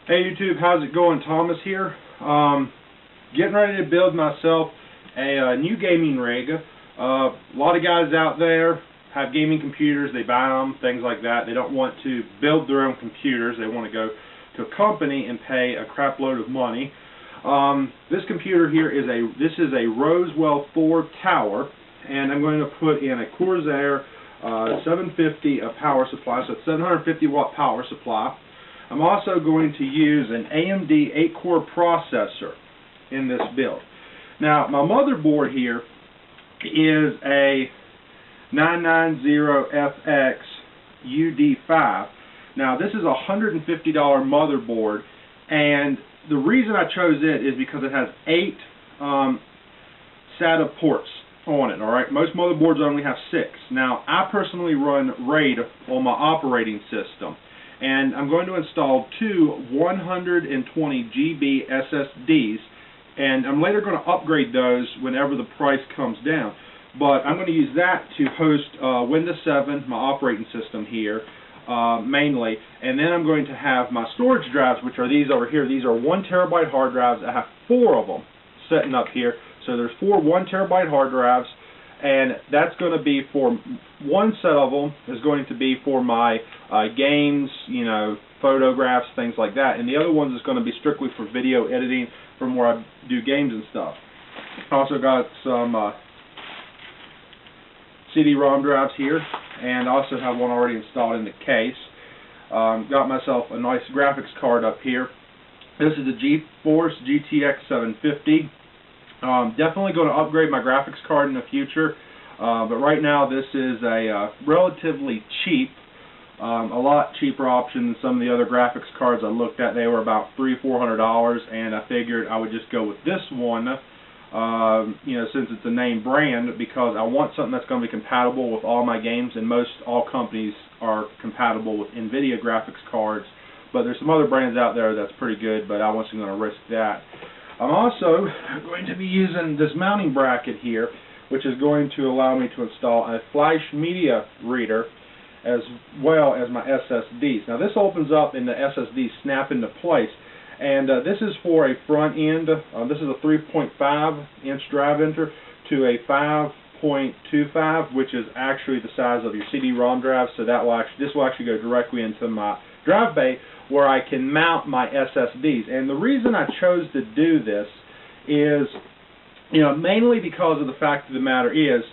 Hey YouTube, how's it going? Thomas here. Getting ready to build myself a new gaming rig. A lot of guys out there have gaming computers, they buy them, things like that. They don't want to build their own computers. They want to go to a company and pay a crap load of money. This computer here is a Rosewill THOR tower, and I'm going to put in a CORSAIR 750 power supply, so it's 750 watt power supply. I'm also going to use an AMD 8-core processor in this build. Now, my motherboard here is a 990FX UD5. Now, this is a $150 motherboard, and the reason I chose it is because it has 8 SATA ports on it. Alright, most motherboards only have 6. Now, I personally run RAID on my operating system, and I'm going to install 2 120 GB SSDs, and I'm later going to upgrade those whenever the price comes down. But I'm going to use that to host Windows 7, my operating system here, mainly, and then I'm going to have my storage drives, which are these over here. These are 1 terabyte hard drives. I have 4 of them sitting up here. So there's 4 1 terabyte hard drives, and that's going to be for, one set of them is going to be for my games, you know, photographs, things like that, and the other ones is going to be strictly for video editing from where I do games and stuff. I also got some CD-ROM drives here, and I also have one already installed in the case. Got myself a nice graphics card up here. This is the GeForce GTX 750. Definitely going to upgrade my graphics card in the future, but right now this is a relatively cheap, a lot cheaper option than some of the other graphics cards I looked at. They were about $300–400, and I figured I would just go with this one, you know, since it's a name brand, because I want something that's going to be compatible with all my games, and all companies are compatible with NVIDIA graphics cards, but there's some other brands out there that's pretty good, but I wasn't going to risk that. I'm also going to be using this mounting bracket here, which is going to allow me to install a flash media reader as well as my SSDs. Now this opens up and the SSDs snap into place, and this is for a front end. This is a 3.5 inch drive enter to a 5.25, which is actually the size of your CD-ROM drive, so that will this will actually go directly into my drive bay, where I can mount my SSDs. And the reason I chose to do this is, you know, mainly because of the fact of the matter is,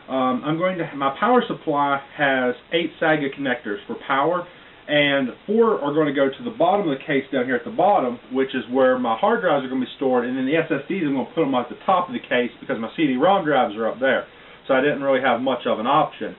my power supply has 8 SATA connectors for power, and 4 are going to go to the bottom of the case down here at the bottom, which is where my hard drives are going to be stored, and then the SSDs I'm going to put them at the top of the case because my CD-ROM drives are up there. So I didn't really have much of an option.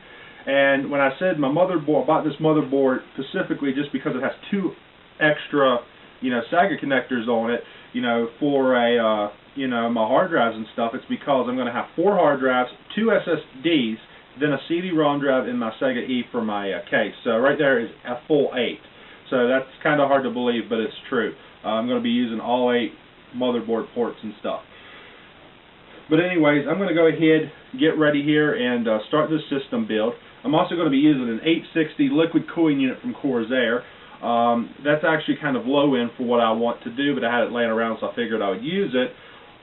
And when I said my motherboard, I bought this motherboard specifically just because it has 2 extra, you know, SATA connectors on it, you know, for a, you know, my hard drives and stuff. It's because I'm going to have 4 hard drives, 2 SSDs, then a CD-ROM drive in my Sega E for my case. So right there is a full 8. So that's kind of hard to believe, but it's true. I'm going to be using all 8 motherboard ports and stuff. But anyways, I'm going to go ahead, get ready here, and start this system build. I'm also going to be using an 860 liquid cooling unit from CORSAIR. That's actually kind of low end for what I want to do, but I had it laying around, so I figured I would use it.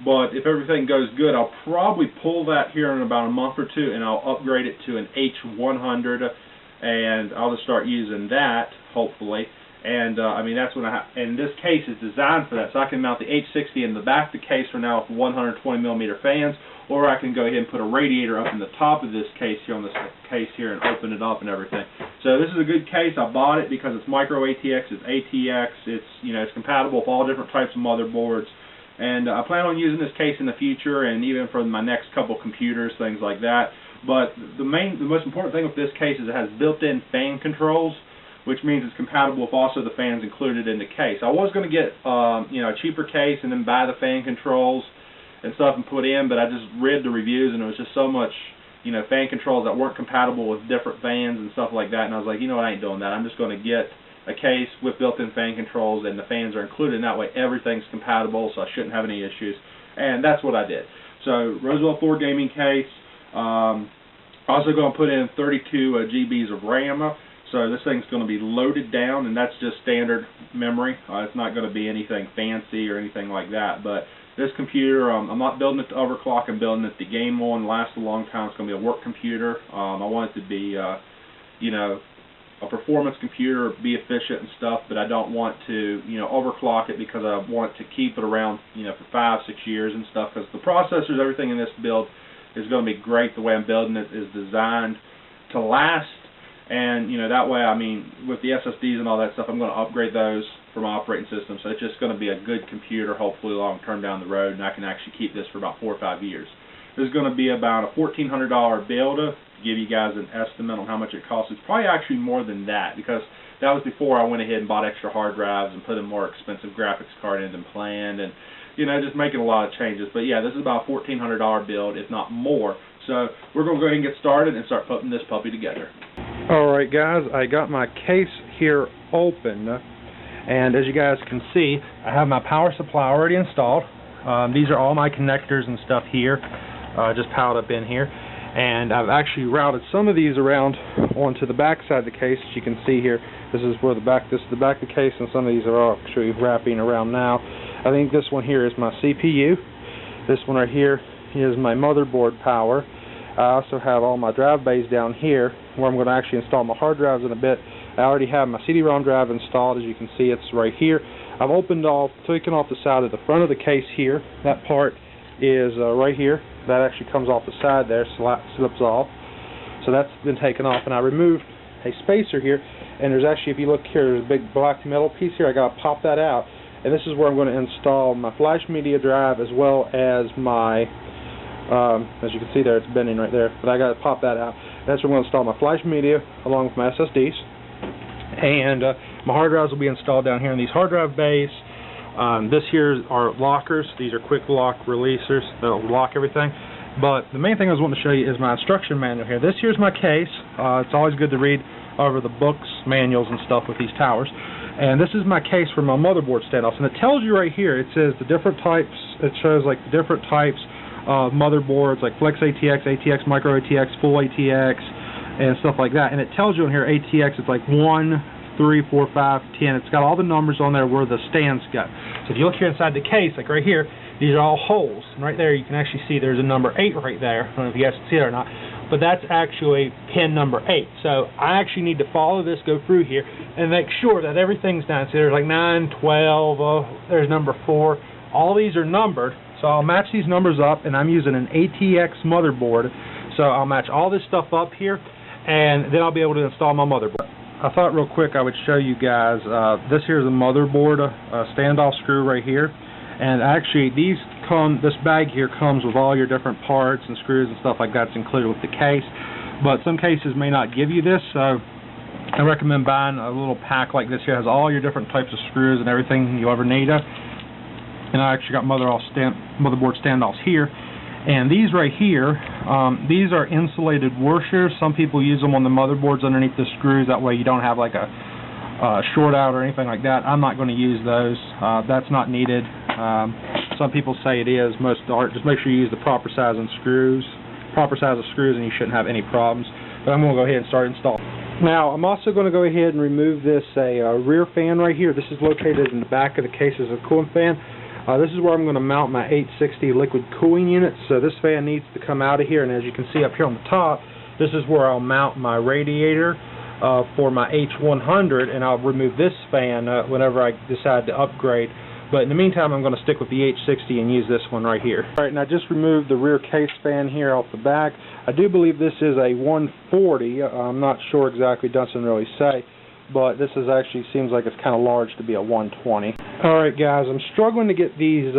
But if everything goes good, I'll probably pull that here in about a month or 2, and I'll upgrade it to an H100, and I'll just start using that, hopefully. And I mean, that's when and this case is designed for that, so I can mount the H60 in the back of the case for now with 120mm fans, or I can go ahead and put a radiator up in the top of this case here on this case here and open it up and everything. So this is a good case. I bought it because it's micro ATX, it's ATX, it's, you know, it's compatible with all different types of motherboards, and I plan on using this case in the future and even for my next couple computers, things like that. But the most important thing with this case is it has built-in fan controls, which means it's compatible with also the fans included in the case. I was going to get you know, a cheaper case and then buy the fan controls and stuff and put in, but I just read the reviews and it was just so much, you know, fan controls that weren't compatible with different fans and stuff like that, and I was like, you know what, I ain't doing that. I'm just going to get a case with built-in fan controls, and the fans are included, and that way everything's compatible, so I shouldn't have any issues, and that's what I did. So Rosewill THOR gaming case. Also going to put in 32 GBs of RAM. So this thing's going to be loaded down, and that's just standard memory. It's not going to be anything fancy or anything like that. But this computer, I'm not building it to overclock. I'm building it to game on, last a long time. It's going to be a work computer. I want it to be, you know, a performance computer, be efficient and stuff, but I don't want to, you know, overclock it because I want to keep it around, you know, for 5-6 years and stuff, because the processors, everything in this build is going to be great. The way I'm building it is designed to last, and, you know, that way, I mean, with the SSDs and all that stuff, I'm going to upgrade those for my operating system, so it's just going to be a good computer, hopefully long term down the road, and I can actually keep this for about 4 or 5 years. This is going to be about a $1,400 build. To give you guys an estimate on how much it costs. It's probably actually more than that, because that was before I went ahead and bought extra hard drives and put a more expensive graphics card in than planned, and, you know, just making a lot of changes. But yeah, this is about a $1,400 build, if not more. So we're going to go ahead and get started and start putting this puppy together. Alright guys, I got my case here open, and as you guys can see, I have my power supply already installed. These are all my connectors and stuff here, just piled up in here. And I've actually routed some of these around onto the back side of the case. As you can see here, this is the back of the case, and some of these are actually wrapping around now. I think this one here is my CPU. This one right here is my motherboard power. I also have all my drive bays down here, where I'm going to actually install my hard drives in a bit. I already have my CD-ROM drive installed. As you can see, it's right here. I've taken off the side of the front of the case here. That part is right here. That actually comes off the side there, slips off. So that's been taken off, and I removed a spacer here, and there's actually, if you look here, there's a big black metal piece here. I got to pop that out, and this is where I'm going to install my flash media drive as well as my, as you can see there, it's bending right there, but I got to pop that out. That's where I'm going to install my flash media along with my SSDs, and my hard drives will be installed down here in these hard drive bays. This here are lockers. These are quick lock releasers that'll lock everything. But the main thing I was wanting to show you is my instruction manual here. This here's my case. It's always good to read over the books, manuals, and stuff with these towers. And this is my case for my motherboard standoffs. And it tells you right here, it says the different types, it shows like the different types of motherboards, like Flex ATX, ATX, Micro ATX, Full ATX, and stuff like that. And it tells you in here ATX, it's like 1, 3, 4, 5, 10. It's got all the numbers on there where the stands go. So if you look here inside the case, like right here, these are all holes. And right there you can actually see there's a number 8 right there. I don't know if you guys can see it or not, but that's actually pin number 8. So I actually need to follow this, go through here, and make sure that everything's down. So there's like 9, 12, there's number 4. All these are numbered, so I'll match these numbers up, and I'm using an ATX motherboard. So I'll match all this stuff up here, and then I'll be able to install my motherboard. I thought real quick I would show you guys, this here is a motherboard standoff screw right here, and actually this bag here comes with all your different parts and screws and stuff like that's included with the case, but some cases may not give you this, so I recommend buying a little pack like this here. It has all your different types of screws and everything you ever need. And I actually got motherboard standoffs here. And these right here, these are insulated washers. Some people use them on the motherboards underneath the screws. That way you don't have like a short out or anything like that. I'm not going to use those. That's not needed. Some people say it is. Most aren't. Just make sure you use the proper size of screws, and you shouldn't have any problems. But I'm going to go ahead and start installing. Now I'm also going to go ahead and remove this rear fan right here. This is located in the back of the case as a cooling fan. This is where I'm going to mount my 860 liquid cooling unit. So this fan needs to come out of here, and as you can see up here on the top, this is where I'll mount my radiator for my H100, and I'll remove this fan whenever I decide to upgrade. But in the meantime, I'm going to stick with the H60 and use this one right here. Alright, and I just removed the rear case fan here off the back. I do believe this is a 140. I'm not sure exactly, doesn't really say. But this is actually seems like it's kind of large to be a 120. Alright guys, I'm struggling to get these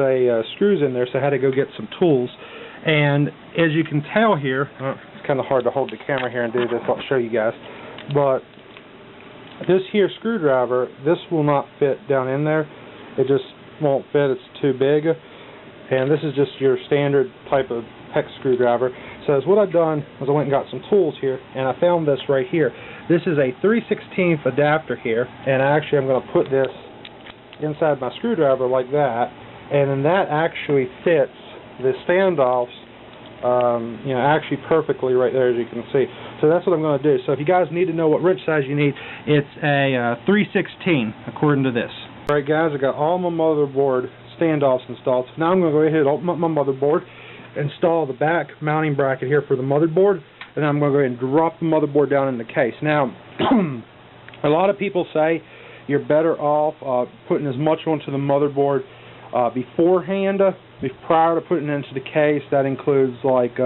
screws in there, so I had to go get some tools. And as you can tell here, it's kind of hard to hold the camera here and do this, I'll show you guys. But this here screwdriver, this will not fit down in there. It just won't fit, it's too big. And this is just your standard type of hex screwdriver. So what I've done is I went and got some tools here, and I found this right here. This is a 3/16 adapter here, and actually I'm going to put this inside my screwdriver like that, and then that actually fits the standoffs actually perfectly right there, as you can see. So that's what I'm going to do. So if you guys need to know what wrench size you need, it's a 3/16 according to this. Alright guys, I got all my motherboard standoffs installed. So now I'm going to go ahead and open up my motherboard, install the back mounting bracket here for the motherboard, and then I'm going to go ahead and drop the motherboard down in the case. Now, a lot of people say you're better off putting as much onto the motherboard beforehand, prior to putting it into the case. That includes like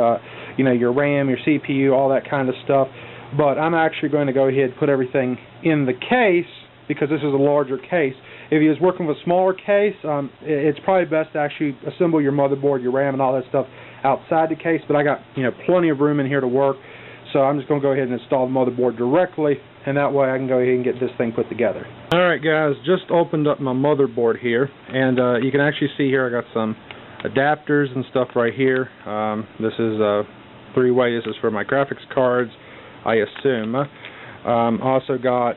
you know, your RAM, your CPU, all that kind of stuff. But I'm actually going to go ahead and put everything in the case because this is a larger case. If you're working with a smaller case, it's probably best to actually assemble your motherboard, your RAM, and all that stuff outside the case. But I got, you know, plenty of room in here to work, so I'm just going to go ahead and install the motherboard directly, and that way I can go ahead and get this thing put together. Alright guys, just opened up my motherboard here, and you can actually see here I got some adapters and stuff right here. This is three-way. This is for my graphics cards, I assume. Also got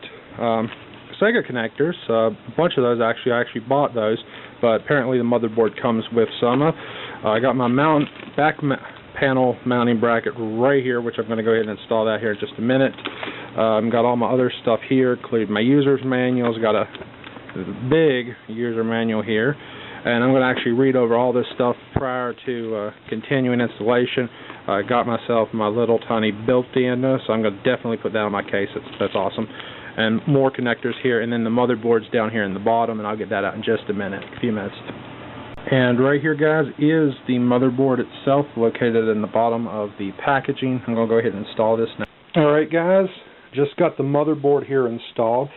Sega connectors, a bunch of those actually. I actually bought those, but apparently the motherboard comes with some. I got my back panel mounting bracket right here, which I'm going to go ahead and install that here in just a minute. Got all my other stuff here, including my user's manuals. Got a big user manual here, and I'm going to actually read over all this stuff prior to continuing installation. I got myself my little tiny built-in, so I'm going to definitely put that on my case. That's awesome. And more connectors here, and then the motherboard's down here in the bottom, and I'll get that out in just a few minutes. And right here, guys, is the motherboard itself, located in the bottom of the packaging. I'm going to go ahead and install this now. Alright guys, just got the motherboard here installed.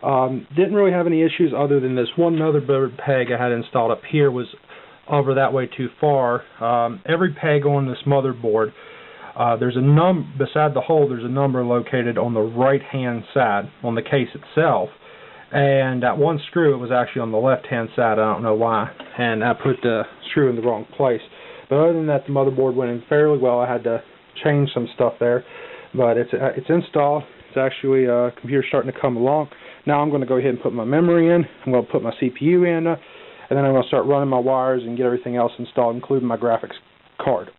Didn't really have any issues other than this one motherboard peg I had installed up here was over that way too far. Every peg on this motherboard, there's a beside the hole, there's a number located on the right hand side on the case itself, and that one screw, it was actually on the left hand side. I don't know why, and I put the screw in the wrong place. But other than that, the motherboard went in fairly well. I had to change some stuff there, but it's installed. It's actually computer's starting to come along. Now I'm going to go ahead and put my memory in. I'm going to put my CPU in, and then I'm going to start running my wires and get everything else installed, including my graphics card.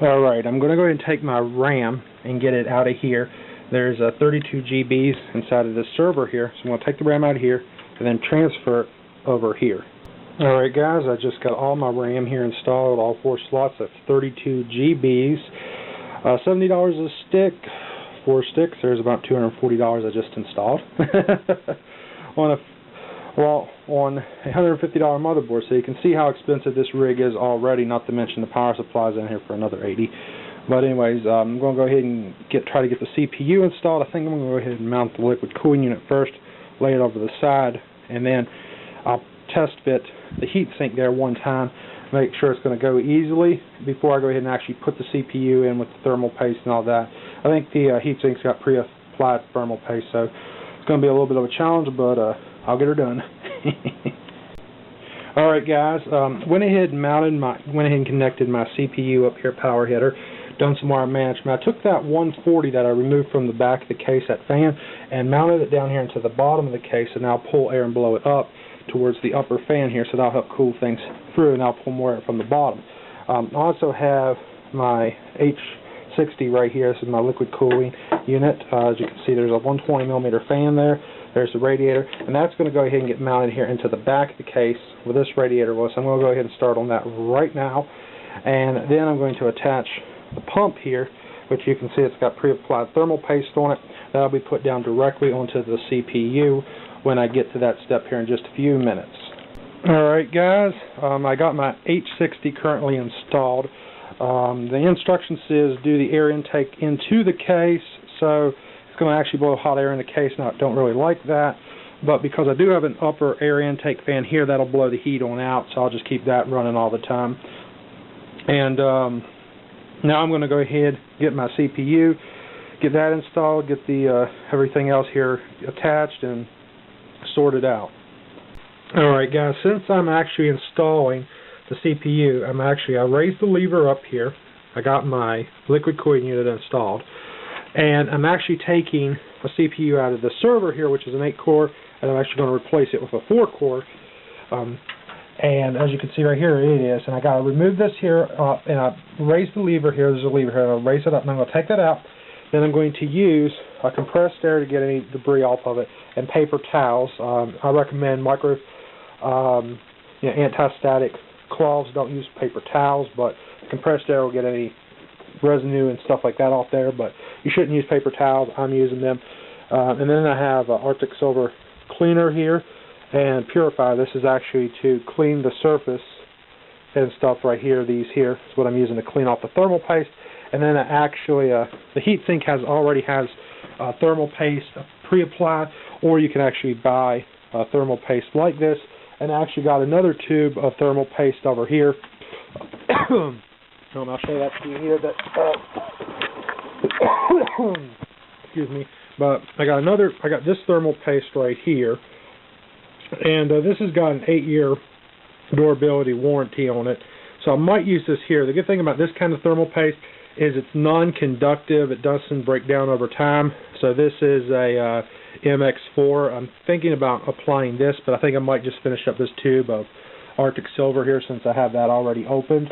Alright, I'm going to go ahead and take my RAM and get it out of here. There's 32 GBs inside of this server here, so I'm going to take the RAM out of here and then transfer it over here. Alright guys, I just got all my RAM here installed, all 4 slots. That's 32 GBs. $70 a stick. 4 sticks. There's about $240 I just installed. on a $150 motherboard, so you can see how expensive this rig is already, not to mention the power supplies in here for another $80. But anyways, I'm going to go ahead and try to get the CPU installed. I think I'm going to go ahead and mount the liquid cooling unit first, lay it over the side, and then I'll test fit the heatsink there one time, make sure it's going to go easily before I go ahead and actually put the CPU in with the thermal paste and all that. I think the heatsink's got pre-applied thermal paste, so it's going to be a little bit of a challenge, but I'll get her done. Alright guys, went ahead and connected my CPU up here, power header, done some wire management. I took that 140 that I removed from the back of the case, that fan, and mounted it down here into the bottom of the case, and now pull air and blow it up towards the upper fan here, so that'll help cool things through, and I'll pull more air from the bottom. I also have my H60 right here. This is my liquid cooling unit. As you can see, there's a 120mm fan there. There's the radiator, and that's going to go ahead and get mounted here into the back of the case where this radiator was. So I'm going to go ahead and start on that right now, and then I'm going to attach the pump here, which you can see it's got pre-applied thermal paste on it. That'll be put down directly onto the CPU when I get to that step here in just a few minutes. Alright guys, I got my H60 currently installed. The instruction says do the air intake into the case, so it's going to actually blow hot air in the case. Now I don't really like that, but because I do have an upper air intake fan here, that'll blow the heat on out, so I'll just keep that running all the time. And now I'm going to go ahead, get my CPU, get that installed, get the everything else here attached and sorted out. Alright guys, since I'm actually installing the CPU, I raised the lever up here. I got my liquid cooling unit installed, and I'm actually taking a CPU out of the server here, which is an 8-core, and I'm actually going to replace it with a 4-core. And as you can see right here, it is. And I got to remove this here, and I raise the lever here. There's a lever here. I'll raise it up, and I'm going to take that out. Then I'm going to use a compressed air to get any debris off of it, and paper towels. I recommend anti-static cloths. Don't use paper towels, but compressed air will get any residue and stuff like that off there, but you shouldn't use paper towels. I'm using them. And then I have Arctic Silver cleaner here and purifier. This is actually to clean the surface and stuff right here. These here is what I'm using to clean off the thermal paste. And then actually the heatsink already has thermal paste pre-applied, or you can actually buy thermal paste like this. And I actually got another tube of thermal paste over here. I'll show that to you here. Excuse me. But I got this thermal paste right here, and this has got an 8-year durability warranty on it. So I might use this here. The good thing about this kind of thermal paste is it's non-conductive. It doesn't break down over time. So this is a MX4. I'm thinking about applying this, but I think I might just finish up this tube of Arctic Silver here since I have that already opened.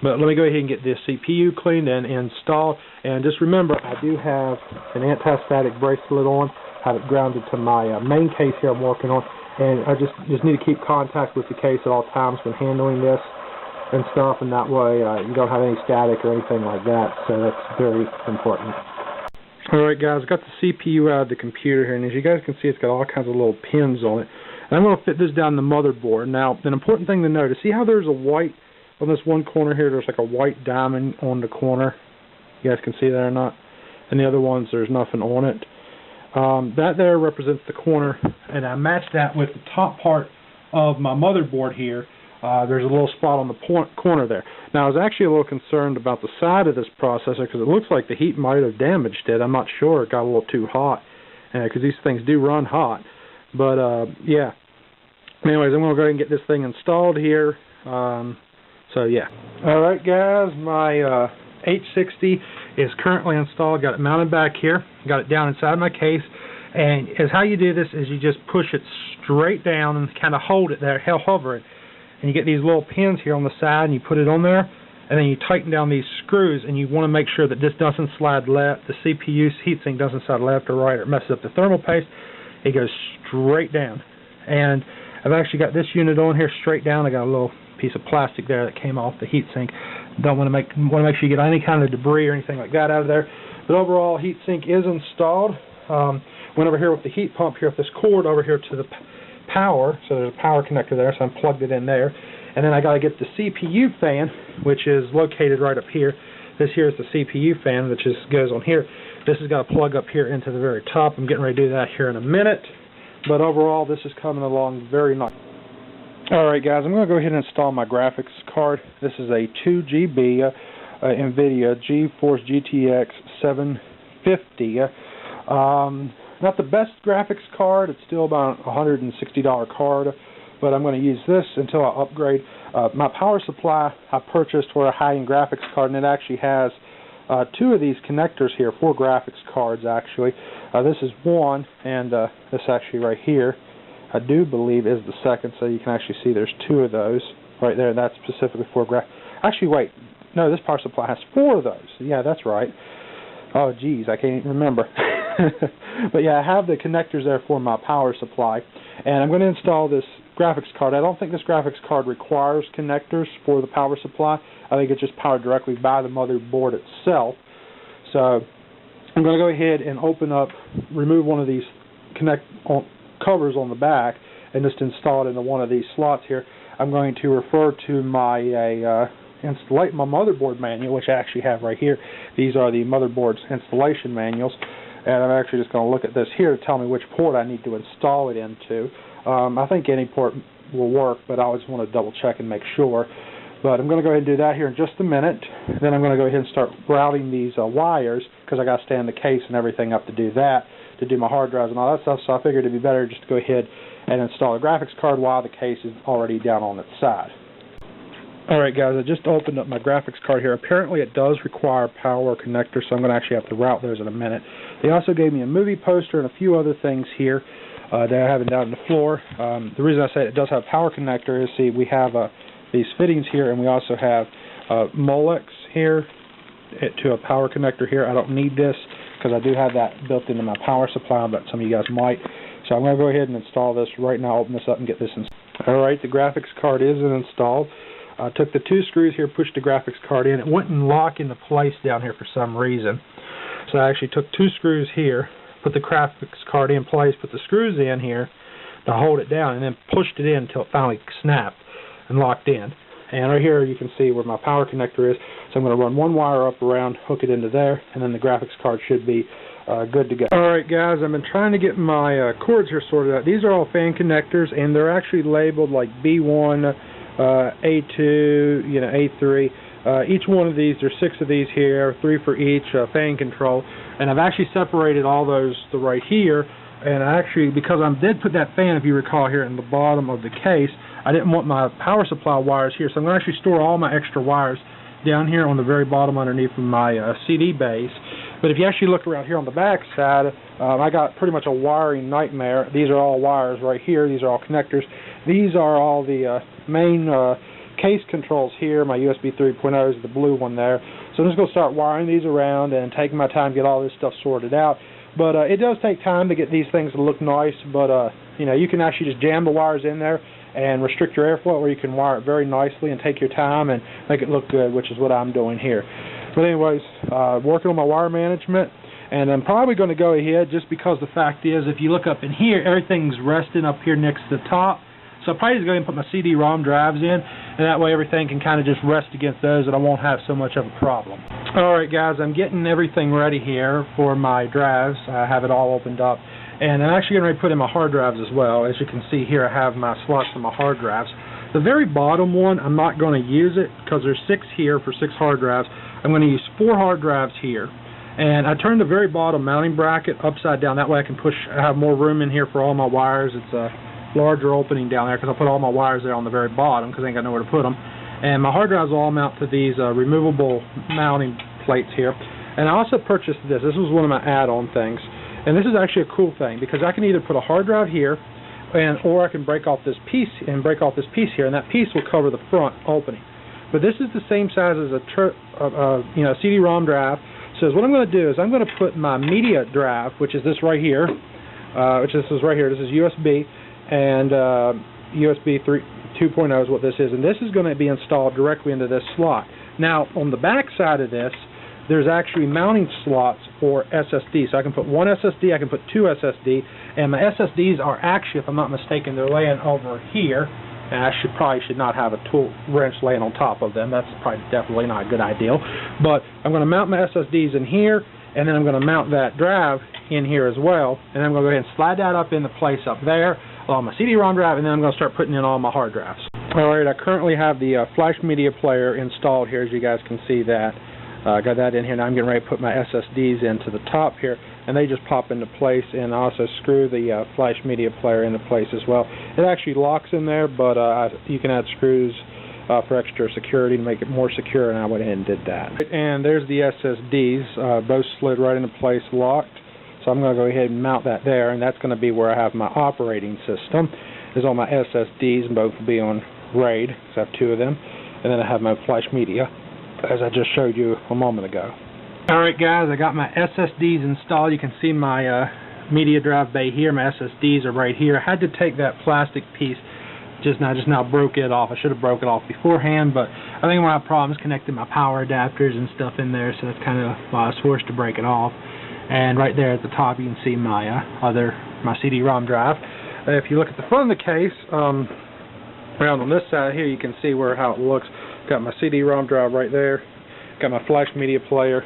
But let me go ahead and get this CPU cleaned and installed. And just remember, I do have an anti-static bracelet on. I have it grounded to my main case here I'm working on. And I just need to keep contact with the case at all times when handling this and stuff, and that way you don't have any static or anything like that. So that's very important. Alright guys, I got the CPU out of the computer here, and as you guys can see, it's got all kinds of little pins on it. And I'm going to fit this down the motherboard. Now, an important thing to note is, see how there's a white, on this one corner here, there's like a white diamond on the corner? You guys can see that or not? And the other ones, there's nothing on it. That there represents the corner, and I matched that with the top part of my motherboard here. There's a little spot on the corner there. Now, I was actually a little concerned about the side of this processor because it looks like the heat might have damaged it. I'm not sure. It got a little too hot because these things do run hot. But, yeah. Anyways, I'm going to go ahead and get this thing installed here. So, yeah. Alright, guys. My H60 is currently installed. Got it mounted back here. Got it down inside my case. And how you do this is you just push it straight down and kind of hold it there, hover it. And you get these little pins here on the side, and you put it on there, and then you tighten down these screws, and you want to make sure that this doesn't slide left, the CPU's heatsink doesn't slide left or right, or it messes up the thermal paste. It goes straight down. And I've actually got this unit on here straight down. I got a little piece of plastic there that came off the heatsink. Want to make sure you get any kind of debris or anything like that out of there. But overall, heatsink is installed. Went over here with the heat pump here with this cord over here to the power, so there's a power connector there, so I plugged it in there. And then I got to get the CPU fan, which is located right up here. This here is the CPU fan, which goes on here. This has got to plug up here into the very top. I'm getting ready to do that here in a minute. But overall, this is coming along very nice. Alright guys, I'm going to go ahead and install my graphics card. This is a 2 GB NVIDIA GeForce GTX 750. Not the best graphics card. It's still about a $160 card, but I'm going to use this until I upgrade. My power supply I purchased for a high-end graphics card, and it actually has 2 of these connectors here, 4 graphics cards actually. This is one, and this actually right here, I do believe is the second, so you can actually see there's 2 of those right there. That's specifically for graphics. Actually, wait, no, this power supply has 4 of those. Yeah, that's right. Oh, geez, I can't even remember. But yeah, I have the connectors there for my power supply, and I'm going to install this graphics card. I don't think this graphics card requires connectors for the power supply. I think it's just powered directly by the motherboard itself. So I'm going to go ahead and remove one of these covers on the back and just install it into one of these slots here. I'm going to refer to my my motherboard manual, which I actually have right here. These are the motherboard's installation manuals, and I'm actually just going to look at this here to tell me which port I need to install it into. I think any port will work, but I always want to double check and make sure. But I'm going to go ahead and do that here in just a minute. Then I'm going to go ahead and start routing these wires, because I got to stand the case and everything up to do that, to do my hard drives and all that stuff. So I figured it'd be better just to go ahead and install a graphics card while the case is already down on its side. Alright guys, I just opened up my graphics card here. Apparently it does require power connectors, so I'm going to actually have to route those in a minute. They also gave me a movie poster and a few other things here that I have down on the floor. The reason I say it does have a power connector is, see, we have these fittings here, and we also have Molex here, it to a power connector here. I don't need this because I do have that built into my power supply, but some of you guys might. So I'm going to go ahead and install this right now, open this up and get this installed. Alright, the graphics card is installed. I took the 2 screws here, pushed the graphics card in. It wouldn't lock into place down here for some reason. So I actually took 2 screws here, put the graphics card in place, put the screws in here to hold it down, and then pushed it in until it finally snapped and locked in. And right here you can see where my power connector is. So I'm going to run 1 wire up around, hook it into there, and then the graphics card should be good to go. Alright guys, I've been trying to get my cords here sorted out. These are all fan connectors, and they're actually labeled like B1, A2, A3. Each one of these, there's 6 of these here, 3 for each fan control, and I've actually separated all those to right here. And actually, because I did put that fan, if you recall, here in the bottom of the case, I didn't want my power supply wires here, so I'm going to actually store all my extra wires down here on the very bottom underneath of my CD base. But if you actually look around here on the back side, I got pretty much a wiring nightmare. These are all wires right here. These are all connectors. These are all the main case controls here. My USB 3.0 is the blue one there. So I'm just going to start wiring these around and taking my time to get all this stuff sorted out. But it does take time to get these things to look nice, but you can actually just jam the wires in there and restrict your airflow, or you can wire it very nicely and take your time and make it look good, which is what I'm doing here. But anyways, working on my wire management, and I'm probably going to go ahead just because the fact is, if you look up in here, everything's resting up here next to the top. So I'll probably just go ahead and put my CD-ROM drives in, and that way everything can kind of just rest against those, and I won't have so much of a problem. Alright guys, I'm getting everything ready here for my drives. I have it all opened up, and I'm actually going to put in my hard drives as well. As you can see here, I have my slots for my hard drives. The very bottom one, I'm not going to use it because there's 6 here for 6 hard drives. I'm going to use 4 hard drives here. And I turned the very bottom mounting bracket upside down. That way I can I have more room in here for all my wires. It's a larger opening down there because I put all my wires there on the very bottom because I ain't got nowhere to put them. And my hard drives will all mount to these removable mounting plates here. And I also purchased this. This was one of my add-on things. And this is actually a cool thing because I can either put a hard drive here, or I can break off this piece here, and that piece will cover the front opening. But this is the same size as a CD-ROM drive. So what I'm going to do is I'm going to put my media drive, which is this right here, This is USB, and USB 2.0 is what this is, and this is going to be installed directly into this slot. Now, on the back side of this, there's actually mounting slots for SSD. So I can put 1 SSD, I can put 2 SSD, and my SSDs are actually, if I'm not mistaken, they're laying over here, and I probably should not have a tool wrench laying on top of them. That's probably definitely not a good idea. But I'm going to mount my SSDs in here, and then I'm going to mount that drive in here as well, and then I'm going to go ahead and slide that up into place up there on my CD-ROM drive, and then I'm going to start putting in all my hard drives. Alright, I currently have the flash media player installed here, as you guys can see that. I got that in here. Now I'm getting ready to put my SSDs into the top here, and they just pop into place, and I also screw the flash media player into place as well. It actually locks in there, but you can add screws for extra security to make it more secure, and I went ahead and did that. And there's the SSDs, both slid right into place, locked. So I'm going to go ahead and mount that there, and that's going to be where I have my operating system. Is all my SSDs, and both will be on RAID, because I have 2 of them, and then I have my flash media, as I just showed you a moment ago. Alright guys, I got my SSDs installed. You can see my media drive bay here. My SSDs are right here. I had to take that plastic piece, just now broke it off. I should have broke it off beforehand, but I think one of my problems connecting my power adapters and stuff in there, so that's kind of why I was forced to break it off. And right there at the top you can see my my CD-ROM drive. If you look at the front of the case, around on this side here, you can see how it looks. Got my CD-ROM drive right there. Got my flash media player.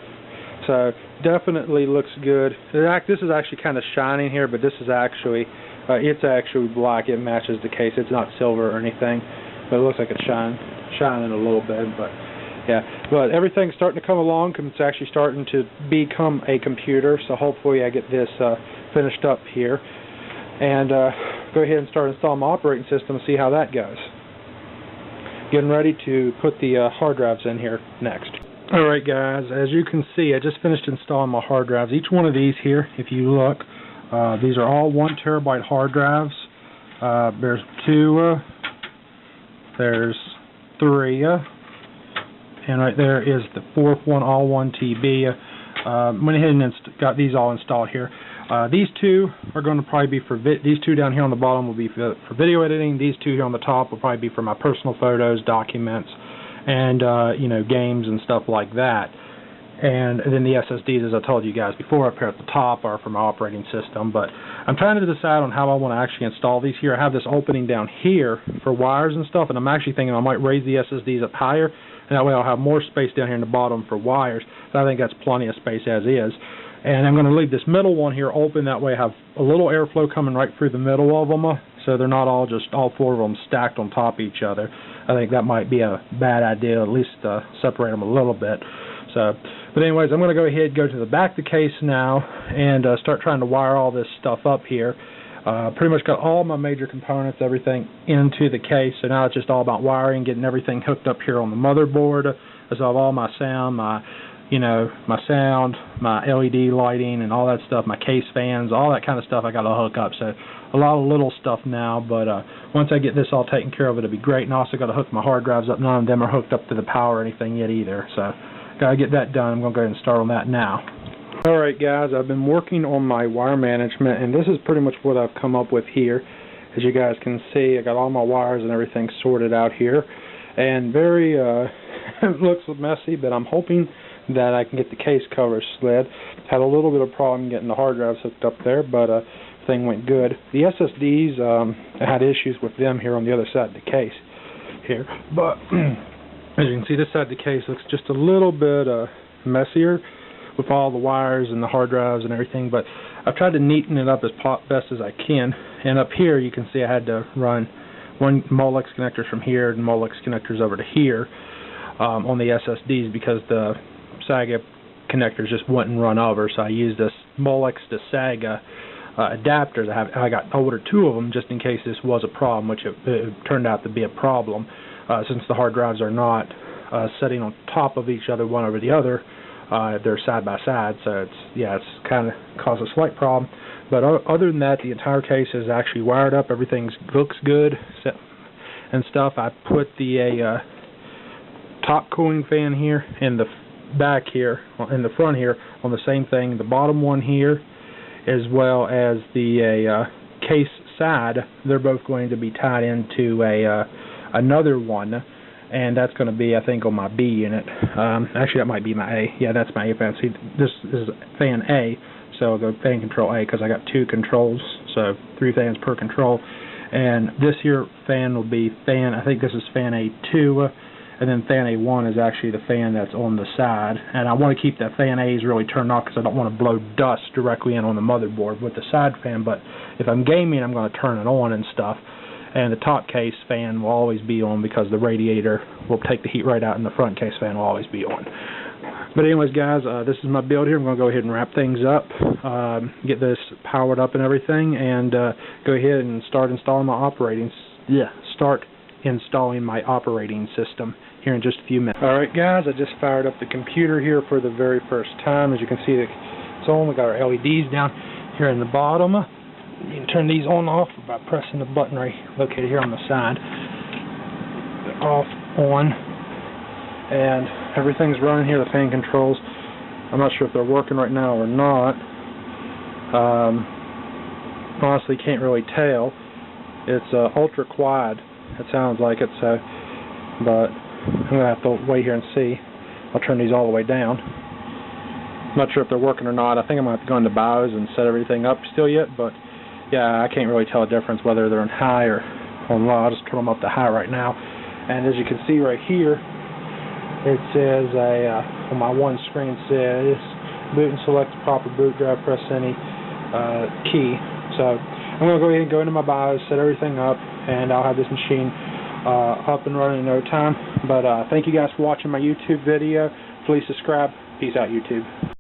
So definitely looks good. This is actually kind of shining here, but this is actually it's actually black. It matches the case. It's not silver or anything, but it looks like it's shining a little bit. But yeah, but everything's starting to come along. It's actually starting to become a computer. So hopefully I get this finished up here, and go ahead and start installing my operating system and see how that goes. Getting ready to put the hard drives in here next. Alright guys, as you can see, I just finished installing my hard drives. Each one of these here, if you look, these are all 1 terabyte hard drives. There's 2, there's 3, and right there is the fourth one, all 1 TB. Went ahead and got these all installed here. These two are going to probably be for these two down here on the bottom will be for video editing. These two here on the top will probably be for my personal photos, documents, and you know, games and stuff like that. And then the SSDs, as I told you guys before, up here at the top are for my operating system. But I'm trying to decide on how I want to actually install these here. I have this opening down here for wires and stuff, and I'm actually thinking I might raise the SSDs up higher, and that way I'll have more space down here in the bottom for wires. So I think that's plenty of space as is. And I'm going to leave this middle one here open, that way I have a little airflow coming right through the middle of them, so they're not all four of them stacked on top of each other. I think that might be a bad idea, at least separate them a little bit. So, but anyways, I'm going to go ahead and go to the back of the case now and start trying to wire all this stuff up here. Pretty much got all my major components, everything into the case, so now it's just all about wiring, getting everything hooked up here on the motherboard. So I have all my sound, my sound, my LED lighting and all that stuff, my case fans, all that kind of stuff I got to hook up. So a lot of little stuff now, but once I get this all taken care of, it'll be great. And I also got to hook my hard drives up. None of them are hooked up to the power or anything yet either. So got to get that done. I'm going to go ahead and start on that now. Alright guys, I've been working on my wire management, and this is pretty much what I've come up with here. As you guys can see, I got all my wires and everything sorted out here. And very, it looks messy, but I'm hoping that I can get the case cover slid. Had a little bit of problem getting the hard drives hooked up there, but thing went good. The SSDs, I had issues with them here on the other side of the case here. But as you can see, this side of the case looks just a little bit messier with all the wires and the hard drives and everything, but I've tried to neaten it up as best as I can. And up here you can see I had to run one Molex connectors from here and Molex connectors over to here on the SSDs because the SATA connectors just wouldn't run over, so I used this Molex to SATA adapters. I got ordered 2 of them just in case this was a problem, which it turned out to be a problem since the hard drives are not sitting on top of each other one over the other. They're side by side, so it's kind of caused a slight problem. But other than that, the entire case is actually wired up. Everything looks good and stuff. I put the top cooling fan here in the back here, in the front here, on the same thing. The bottom one here, as well as the case side, they're both going to be tied into another one. And that's going to be, I think, on my B unit. Actually, that might be my A. Yeah, that's my A fan. See, this is fan A, so I'll go fan control A because I got 2 controls, so 3 fans per control. And this here fan will be fan, I think this is fan A2, and then fan A1 is actually the fan that's on the side. And I want to keep that fan A's really turned off because I don't want to blow dust directly in on the motherboard with the side fan, but if I'm gaming, I'm going to turn it on and stuff. And the top case fan will always be on because the radiator will take the heat right out, and the front case fan will always be on. But anyways, guys, this is my build here. I'm going to go ahead and wrap things up, get this powered up and everything, and go ahead and start installing my operating system here in just a few minutes. Alright guys, I just fired up the computer here for the very first time. As you can see, it's on. We got our LEDs down here in the bottom. You can turn these on and off by pressing the button right located here on the side. Off, on, and everything's running here. The fan controls, I'm not sure if they're working right now or not. Honestly, can't really tell. It's ultra quiet, it sounds like it, so, but I'm going to have to wait here and see. I'll turn these all the way down. I'm not sure if they're working or not. I think I'm going to have to go into BIOS and set everything up still yet, but yeah, I can't really tell the difference whether they're in high or on low. I'll just turn them up to high right now. And as you can see right here, it says on my one screen says boot and select the proper boot drive, press any key. So I'm going to go ahead and go into my BIOS, set everything up, and I'll have this machine up and running in no time. But thank you guys for watching my YouTube video. Please subscribe. Peace out, YouTube.